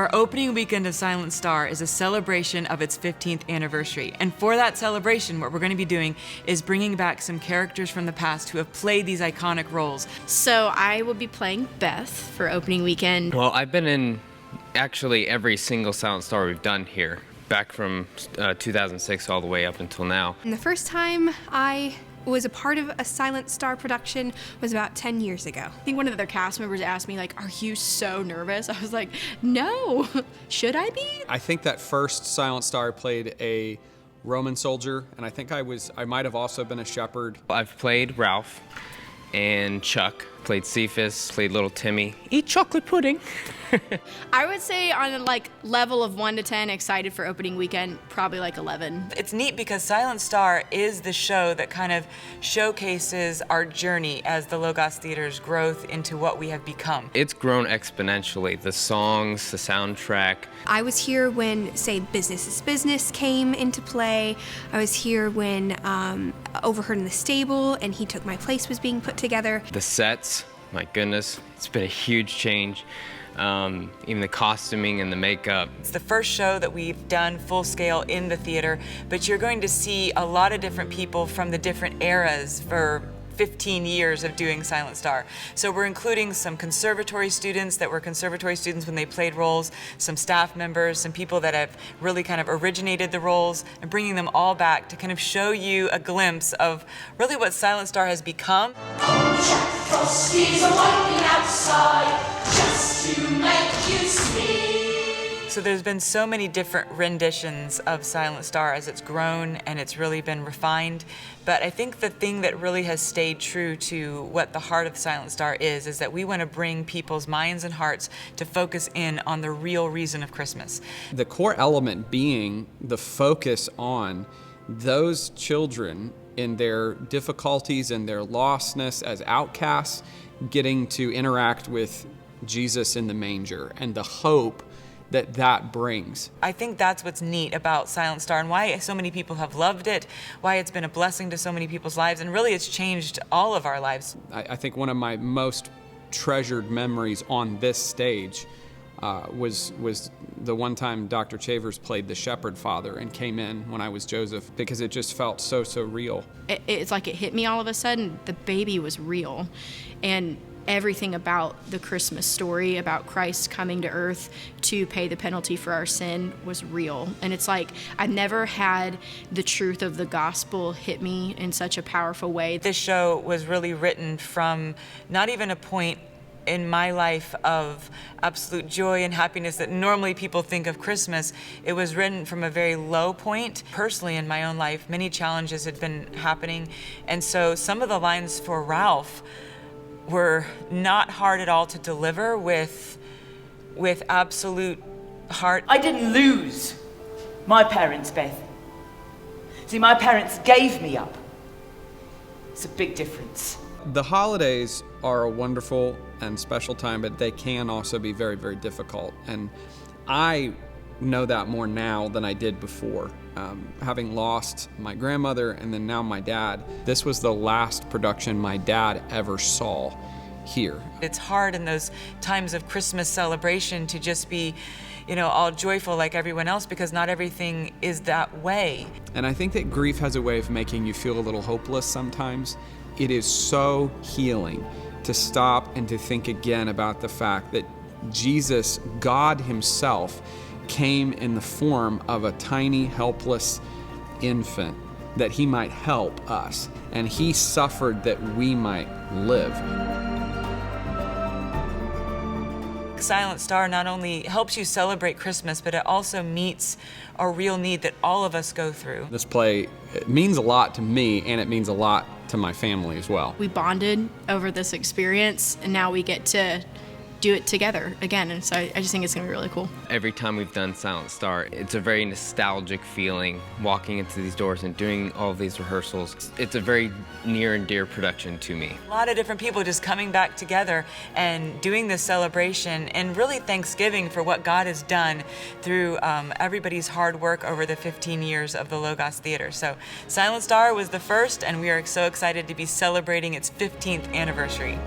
Our opening weekend of Silent Star is a celebration of its 15th anniversary. And for that celebration, what we're going to be doing is bringing back some characters from the past who have played these iconic roles. So I will be playing Beth for opening weekend. Well, I've been in actually every single Silent Star we've done here, back from 2006 all the way up until now. And the first time I was a part of a Silent Star production was about 10 years ago. I think one of the other cast members asked me, like, are you so nervous? I was like, no. Should I be? I think that first Silent Star played a Roman soldier, and I think I might have also been a shepherd. I've played Ralph and Chuck, played Cephas, played Little Timmy. Eat chocolate pudding. I would say on a level of 1 to 10, excited for opening weekend, probably like 11. It's neat because Silent Star is the show that kind of showcases our journey as the Logos Theater's growth into what we have become. It's grown exponentially. The songs, the soundtrack. I was here when, say, Business is Business came into play. I was here when Overheard in the Stable and He Took My Place was being put together. The sets, my goodness, it's been a huge change. Even the costuming and the makeup. It's the first show that we've done full scale in the theater, but you're going to see a lot of different people from the different eras for 15 years of doing Silent Star. So we're including some conservatory students that were conservatory students when they played roles, some staff members, some people that have really kind of originated the roles, and bringing them all back to kind of show you a glimpse of really what Silent Star has become. Jack Frosty's waiting outside just to make you see. So there's been so many different renditions of Silent Star as it's grown and it's really been refined. But I think the thing that really has stayed true to what the heart of Silent Star is that we want to bring people's minds and hearts to focus in on the real reason of Christmas. The core element being the focus on those children in their difficulties and their lostness as outcasts, getting to interact with Jesus in the manger and the hope that brings. I think that's what's neat about Silent Star and why so many people have loved it, why it's been a blessing to so many people's lives, and really it's changed all of our lives. I think one of my most treasured memories on this stage was the one time Dr. Chavers played the shepherd father and came in when I was Joseph, because it just felt so real. It's like it hit me all of a sudden. The baby was real. And everything about the Christmas story, about Christ coming to earth to pay the penalty for our sin, was real. And it's like I've never had the truth of the gospel hit me in such a powerful way. This show was really written from not even a point in my life of absolute joy and happiness that normally people think of Christmas. It was written from a very low point. Personally, in my own life, many challenges had been happening. And so some of the lines for Ralph were not hard at all to deliver with absolute heart. I didn't lose my parents, Beth. See, my parents gave me up. It's a big difference. The holidays are a wonderful and special time, but they can also be very difficult. And I know that more now than I did before. Having lost my grandmother and then now my dad, this was the last production my dad ever saw here. It's hard in those times of Christmas celebration to just be, all joyful like everyone else, because not everything is that way. And I think that grief has a way of making you feel a little hopeless sometimes. It is so healing to stop and to think again about the fact that Jesus, God Himself, came in the form of a tiny, helpless infant that He might help us, and He suffered that we might live. Silent Star not only helps you celebrate Christmas, but it also meets a real need that all of us go through. This play, it means a lot to me, and it means a lot to my family as well. We bonded over this experience, and now we get to do it together again, and so I just think it's gonna be really cool. Every time we've done Silent Star, it's a very nostalgic feeling walking into these doors and doing all of these rehearsals. It's a very near and dear production to me. A lot of different people just coming back together and doing this celebration, and really Thanksgiving for what God has done through everybody's hard work over the 15 years of the Logos Theater. So Silent Star was the first, and we are so excited to be celebrating its 15th anniversary.